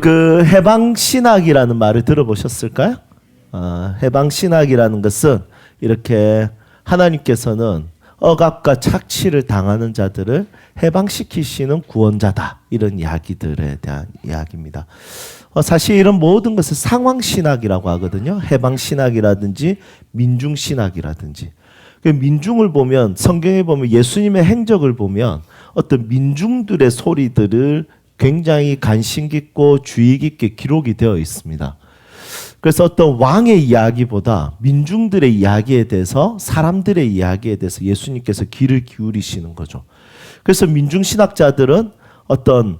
그 해방신학이라는 말을 들어보셨을까요? 해방신학이라는 것은 이렇게 하나님께서는 억압과 착취를 당하는 자들을 해방시키시는 구원자다, 이런 이야기들에 대한 이야기입니다. 사실 이런 모든 것을 상황신학이라고 하거든요. 해방신학이라든지 민중신학이라든지. 민중을 보면, 성경에 보면 예수님의 행적을 보면 어떤 민중들의 소리들을 굉장히 관심 깊고 주의 깊게 기록이 되어 있습니다. 그래서 어떤 왕의 이야기보다 민중들의 이야기에 대해서, 사람들의 이야기에 대해서 예수님께서 귀를 기울이시는 거죠. 그래서 민중신학자들은 어떤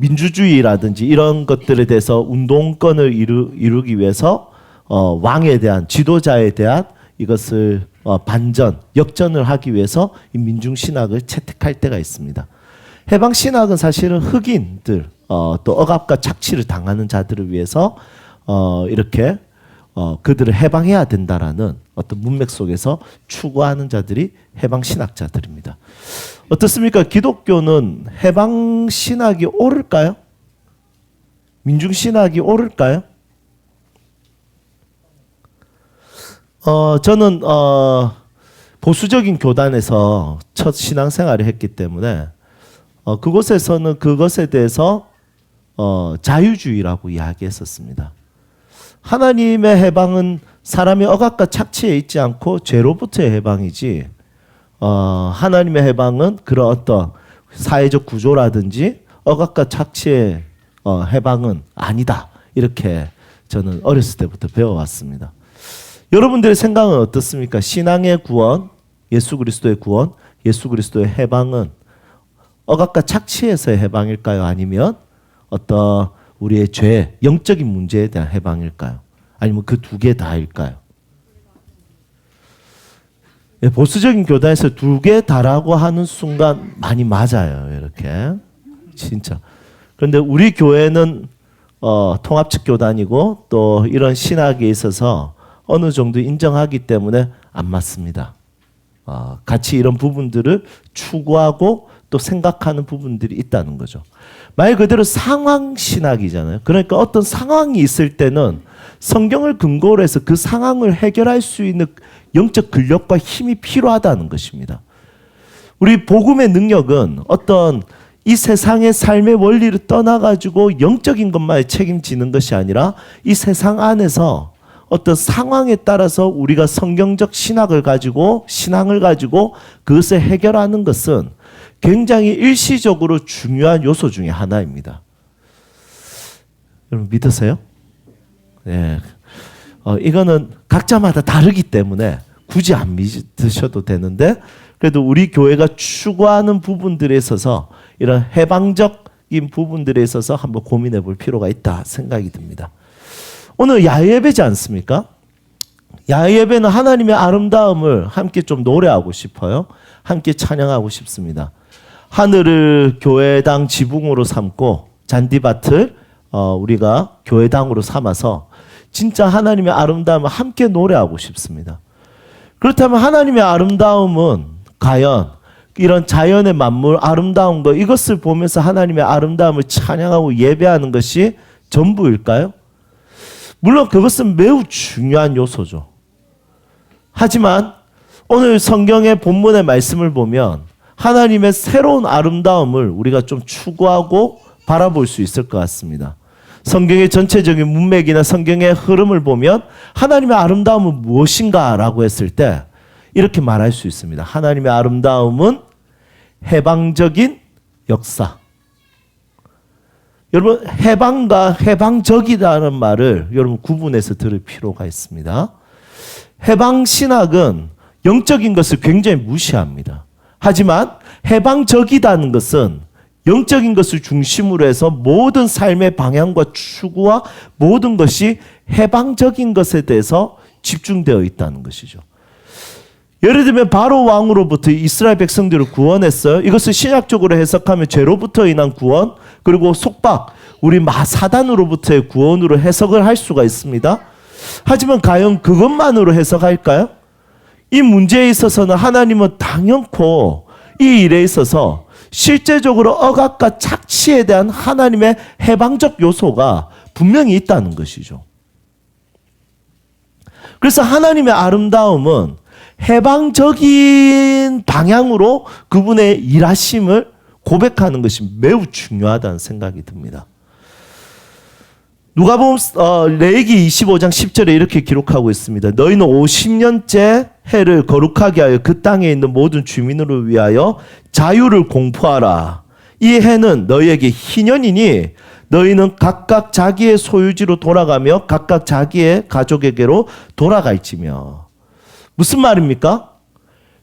민주주의라든지 이런 것들에 대해서 운동권을 이루기 위해서 왕에 대한, 지도자에 대한 이것을 반전, 역전을 하기 위해서 이 민중신학을 채택할 때가 있습니다. 해방신학은 사실은 흑인들, 또 억압과 착취를 당하는 자들을 위해서 이렇게 그들을 해방해야 된다라는 어떤 문맥 속에서 추구하는 자들이 해방신학자들입니다. 어떻습니까? 기독교는 해방신학이 옳을까요? 민중신학이 옳을까요? 저는 보수적인 교단에서 첫 신앙생활을 했기 때문에 그곳에서는 그것에 대해서 자유주의라고 이야기했었습니다. 하나님의 해방은 사람의 억압과 착취에 있지 않고 죄로부터의 해방이지, 하나님의 해방은 그런 어떤 사회적 구조라든지 억압과 착취의 해방은 아니다, 이렇게 저는 어렸을 때부터 배워왔습니다. 여러분들의 생각은 어떻습니까? 신앙의 구원, 예수 그리스도의 구원, 예수 그리스도의 해방은 억압과 착취에서의 해방일까요? 아니면 어떤 우리의 죄, 영적인 문제에 대한 해방일까요? 아니면 그 두 개 다일까요? 보수적인 교단에서 두 개 다라고 하는 순간 많이 맞아요. 이렇게 진짜. 그런데 우리 교회는 통합적 교단이고 또 이런 신학에 있어서 어느 정도 인정하기 때문에 안 맞습니다. 같이 이런 부분들을 추구하고 또 생각하는 부분들이 있다는 거죠. 말 그대로 상황신학이잖아요. 그러니까 어떤 상황이 있을 때는 성경을 근거로 해서 그 상황을 해결할 수 있는 영적 근력과 힘이 필요하다는 것입니다. 우리 복음의 능력은 어떤 이 세상의 삶의 원리를 떠나가지고 영적인 것만 책임지는 것이 아니라 이 세상 안에서 어떤 상황에 따라서 우리가 성경적 신앙을 가지고 그것을 해결하는 것은 굉장히 일시적으로 중요한 요소 중에 하나입니다. 여러분 믿으세요? 네. 이거는 각자마다 다르기 때문에 굳이 안 믿으셔도 되는데, 그래도 우리 교회가 추구하는 부분들에 있어서 이런 해방적인 부분들에 있어서 한번 고민해 볼 필요가 있다 생각이 듭니다. 오늘 야외예배지 않습니까? 야외예배는 하나님의 아름다움을 함께 좀 노래하고 싶어요. 함께 찬양하고 싶습니다. 하늘을 교회당 지붕으로 삼고 잔디밭을 우리가 교회당으로 삼아서 진짜 하나님의 아름다움을 함께 노래하고 싶습니다. 그렇다면 하나님의 아름다움은 과연 이런 자연의 만물 아름다운 것, 이것을 보면서 하나님의 아름다움을 찬양하고 예배하는 것이 전부일까요? 물론 그것은 매우 중요한 요소죠. 하지만 오늘 성경의 본문의 말씀을 보면 하나님의 새로운 아름다움을 우리가 좀 추구하고 바라볼 수 있을 것 같습니다. 성경의 전체적인 문맥이나 성경의 흐름을 보면 하나님의 아름다움은 무엇인가라고 했을 때 이렇게 말할 수 있습니다. 하나님의 아름다움은 해방적인 역사. 여러분, 해방과 해방적이라는 말을 여러분 구분해서 들을 필요가 있습니다. 해방신학은 영적인 것을 굉장히 무시합니다. 하지만 해방적이라는 것은 영적인 것을 중심으로 해서 모든 삶의 방향과 추구와 모든 것이 해방적인 것에 대해서 집중되어 있다는 것이죠. 예를 들면 바로 왕으로부터 이스라엘 백성들을 구원했어요. 이것을 신약적으로 해석하면 죄로부터 인한 구원, 그리고 속박, 우리 사단으로부터의 구원으로 해석을 할 수가 있습니다. 하지만 과연 그것만으로 해석할까요? 이 문제에 있어서는 하나님은 당연코 이 일에 있어서 실제적으로 억압과 착취에 대한 하나님의 해방적 요소가 분명히 있다는 것이죠. 그래서 하나님의 아름다움은 해방적인 방향으로 그분의 일하심을 고백하는 것이 매우 중요하다는 생각이 듭니다. 누가복음 레위기 25장 10절에 이렇게 기록하고 있습니다. 너희는 50년째 해를 거룩하게 하여 그 땅에 있는 모든 주민으로 위하여 자유를 공포하라. 이 해는 너희에게 희년이니 너희는 각각 자기의 소유지로 돌아가며 각각 자기의 가족에게로 돌아갈지며. 무슨 말입니까?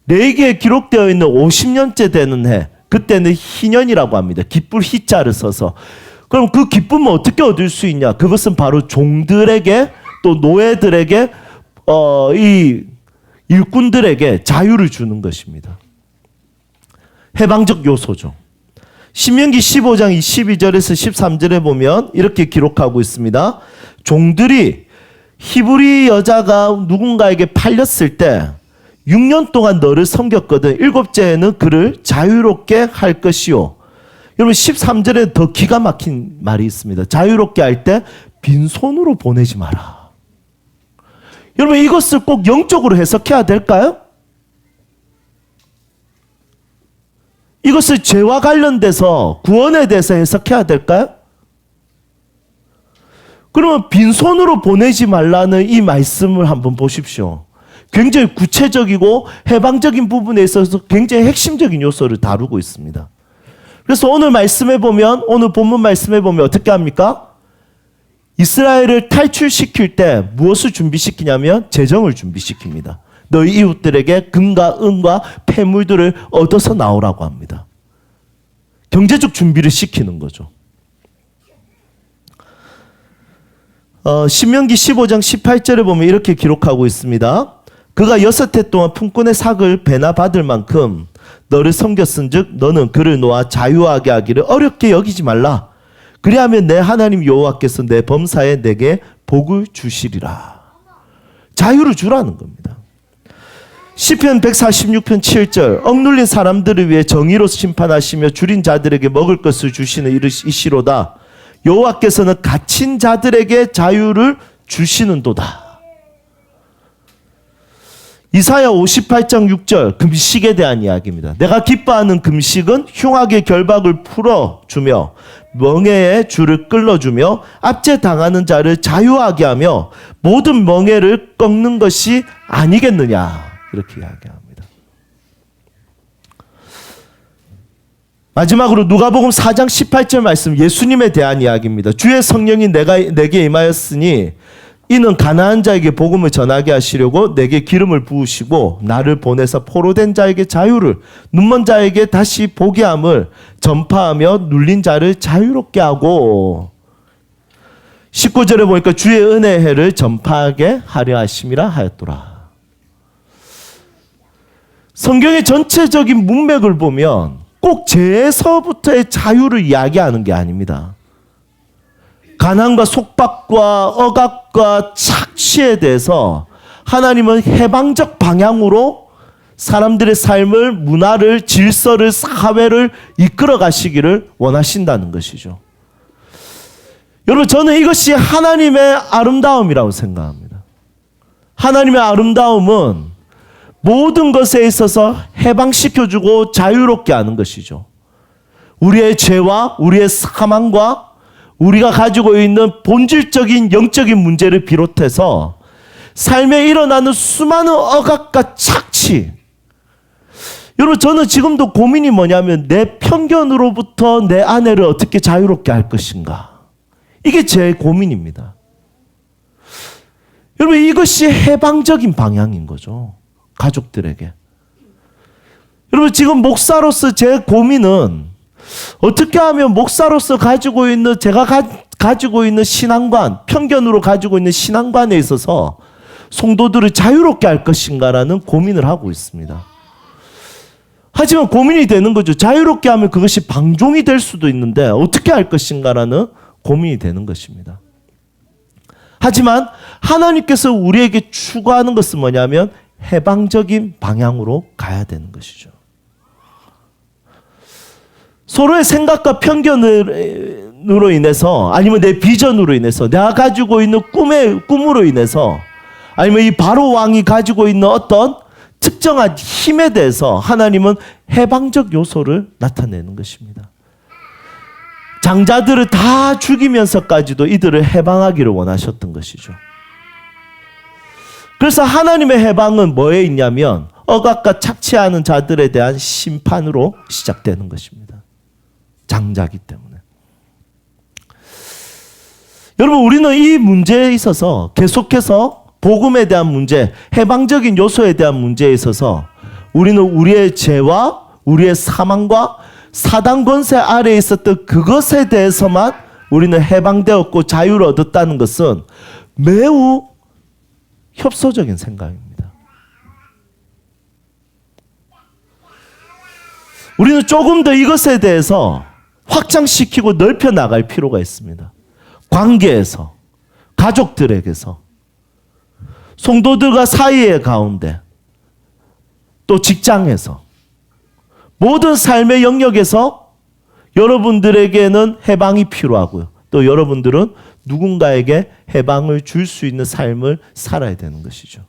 레위기에 기록되어 있는 50년째 되는 해, 그때는 희년이라고 합니다. 기쁠 희자를 써서. 그럼 그 기쁨은 어떻게 얻을 수 있냐? 그것은 바로 종들에게 또 노예들에게 이 일꾼들에게 자유를 주는 것입니다. 해방적 요소죠. 신명기 15장 22절에서 13절에 보면 이렇게 기록하고 있습니다. 종들이 히브리 여자가 누군가에게 팔렸을 때 6년 동안 너를 섬겼거든. 7째에는 그를 자유롭게 할 것이요. 여러분 13절에 더 기가 막힌 말이 있습니다. 자유롭게 할 때 빈손으로 보내지 마라. 여러분 이것을 꼭 영적으로 해석해야 될까요? 이것을 죄와 관련돼서 구원에 대해서 해석해야 될까요? 그러면 빈손으로 보내지 말라는 이 말씀을 한번 보십시오. 굉장히 구체적이고 해방적인 부분에 있어서 굉장히 핵심적인 요소를 다루고 있습니다. 그래서 오늘 말씀해 보면, 오늘 본문 말씀해 보면 어떻게 합니까? 이스라엘을 탈출시킬 때 무엇을 준비시키냐면 재정을 준비시킵니다. 너희 이웃들에게 금과 은과 폐물들을 얻어서 나오라고 합니다. 경제적 준비를 시키는 거죠. 신명기 15장 18절에 보면 이렇게 기록하고 있습니다. 그가 6해 동안 품꾼의 삭을 배나 받을 만큼 너를 섬겼은즉 너는 그를 놓아 자유하게 하기를 어렵게 여기지 말라. 그리하면 내 하나님 여호와께서 내 범사에 내게 복을 주시리라. 자유를 주라는 겁니다. 시편 146편 7절 억눌린 사람들을 위해 정의로 심판하시며 줄인 자들에게 먹을 것을 주시는 이시로다. 여호와께서는 갇힌 자들에게 자유를 주시는도다. 이사야 58장 6절 금식에 대한 이야기입니다. 내가 기뻐하는 금식은 흉악의 결박을 풀어주며 멍에의 줄을 끌어주며 압제당하는 자를 자유하게 하며 모든 멍에를 꺾는 것이 아니겠느냐. 이렇게 이야기합니다. 마지막으로 누가복음 4장 18절 말씀 예수님에 대한 이야기입니다. 주의 성령이 내게 임하였으니 이는 가난한 자에게 복음을 전하게 하시려고 내게 기름을 부으시고 나를 보내서 포로된 자에게 자유를 눈먼 자에게 다시 보게 함을 전파하며 눌린 자를 자유롭게 하고 19절에 보니까 주의 은혜의 해를 전파하게 하려 하심이라 하였더라. 성경의 전체적인 문맥을 보면 꼭 죄에서부터의 자유를 이야기하는 게 아닙니다. 가난과 속박과 억압과 착취에 대해서 하나님은 해방적 방향으로 사람들의 삶을, 문화를, 질서를, 사회를 이끌어 가시기를 원하신다는 것이죠. 여러분, 저는 이것이 하나님의 아름다움이라고 생각합니다. 하나님의 아름다움은 모든 것에 있어서 해방시켜주고 자유롭게 하는 것이죠. 우리의 죄와 우리의 사망과 우리가 가지고 있는 본질적인 영적인 문제를 비롯해서 삶에 일어나는 수많은 억압과 착취. 여러분, 저는 지금도 고민이 뭐냐면 내 편견으로부터 내 아내를 어떻게 자유롭게 할 것인가. 이게 제 고민입니다. 여러분, 이것이 해방적인 방향인 거죠. 가족들에게. 여러분, 지금 목사로서 제 고민은 어떻게 하면 목사로서 가지고 있는 제가 가지고 있는 신앙관, 편견으로 가지고 있는 신앙관에 있어서 성도들을 자유롭게 할 것인가라는 고민을 하고 있습니다. 하지만 고민이 되는 거죠. 자유롭게 하면 그것이 방종이 될 수도 있는데 어떻게 할 것인가라는 고민이 되는 것입니다. 하지만 하나님께서 우리에게 추구하는 것은 뭐냐면 해방적인 방향으로 가야 되는 것이죠. 서로의 생각과 편견으로 인해서, 아니면 내 비전으로 인해서, 내가 가지고 있는 꿈으로 인해서, 아니면 이 바로 왕이 가지고 있는 어떤 특정한 힘에 대해서 하나님은 해방적 요소를 나타내는 것입니다. 장자들을 다 죽이면서까지도 이들을 해방하기를 원하셨던 것이죠. 그래서 하나님의 해방은 뭐에 있냐면 억압과 착취하는 자들에 대한 심판으로 시작되는 것입니다. 장자기 때문에. 여러분, 우리는 이 문제에 있어서 계속해서 복음에 대한 문제, 해방적인 요소에 대한 문제에 있어서 우리는 우리의 죄와 우리의 사망과 사단 권세 아래에 있었던 그것에 대해서만 우리는 해방되었고 자유를 얻었다는 것은 매우 협소적인 생각입니다. 우리는 조금 더 이것에 대해서 확장시키고 넓혀 나갈 필요가 있습니다. 관계에서, 가족들에게서, 성도들과 사이의 가운데, 또 직장에서, 모든 삶의 영역에서 여러분들에게는 해방이 필요하고요. 또 여러분들은 누군가에게 해방을 줄 수 있는 삶을 살아야 되는 것이죠.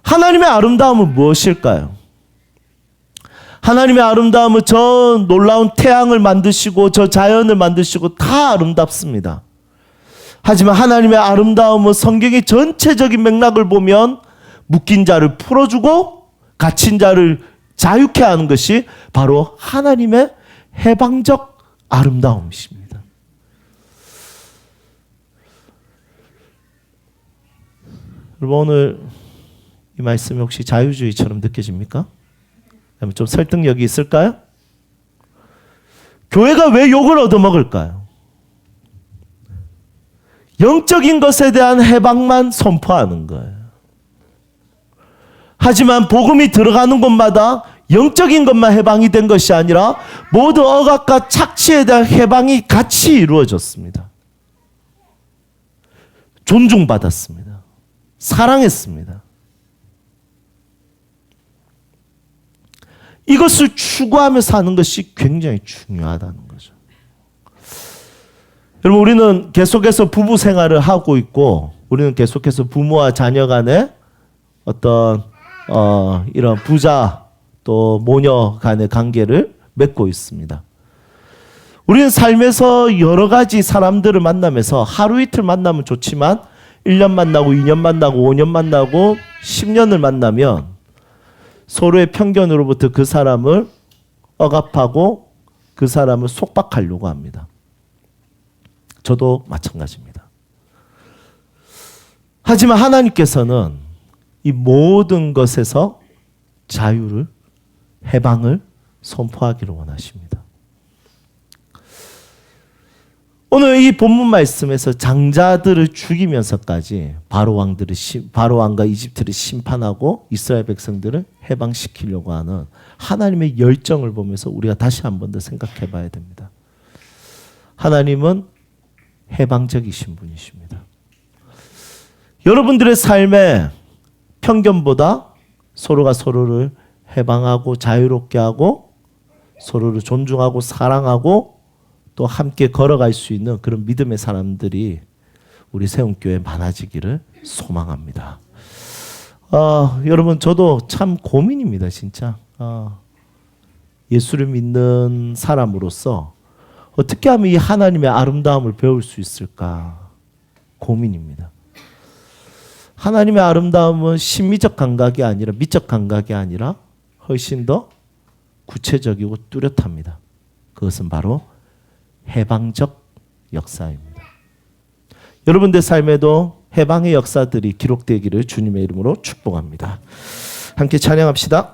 하나님의 아름다움은 무엇일까요? 하나님의 아름다움은 저 놀라운 태양을 만드시고 저 자연을 만드시고 다 아름답습니다. 하지만 하나님의 아름다움은 성경의 전체적인 맥락을 보면 묶인 자를 풀어주고 갇힌 자를 자유케 하는 것이 바로 하나님의 해방적 아름다움이십니다. 여러분, 오늘 이 말씀이 혹시 자유주의처럼 느껴집니까? 좀 설득력이 있을까요? 교회가 왜 욕을 얻어먹을까요? 영적인 것에 대한 해방만 선포하는 거예요. 하지만 복음이 들어가는 곳마다 영적인 것만 해방이 된 것이 아니라 모든 억압과 착취에 대한 해방이 같이 이루어졌습니다. 존중받았습니다. 사랑했습니다. 이것을 추구하며 사는 것이 굉장히 중요하다는 거죠. 여러분, 우리는 계속해서 부부 생활을 하고 있고, 우리는 계속해서 부모와 자녀 간의 어떤 이런 부자 또 모녀 간의 관계를 맺고 있습니다. 우리는 삶에서 여러 가지 사람들을 만나면서 하루 이틀 만나면 좋지만 1년 만나고 2년 만나고 5년 만나고 10년을 만나면 서로의 편견으로부터 그 사람을 억압하고 그 사람을 속박하려고 합니다. 저도 마찬가지입니다. 하지만 하나님께서는 이 모든 것에서 자유를, 해방을 선포하기를 원하십니다. 오늘 이 본문 말씀에서 장자들을 죽이면서까지 바로 왕과 이집트를 심판하고 이스라엘 백성들을 해방시키려고 하는 하나님의 열정을 보면서 우리가 다시 한 번 더 생각해 봐야 됩니다. 하나님은 해방적이신 분이십니다. 여러분들의 삶에 편견보다 서로가 서로를 해방하고 자유롭게 하고 서로를 존중하고 사랑하고 또 함께 걸어갈 수 있는 그런 믿음의 사람들이 우리 세움교회에 많아지기를 소망합니다. 여러분, 저도 참 고민입니다, 진짜. 예수를 믿는 사람으로서 어떻게 하면 이 하나님의 아름다움을 배울 수 있을까 고민입니다. 하나님의 아름다움은 심미적 감각이 아니라 미적 감각이 아니라 훨씬 더 구체적이고 뚜렷합니다. 그것은 바로 해방적 역사입니다. 여러분들 삶에도 해방의 역사들이 기록되기를 주님의 이름으로 축복합니다. 함께 찬양합시다.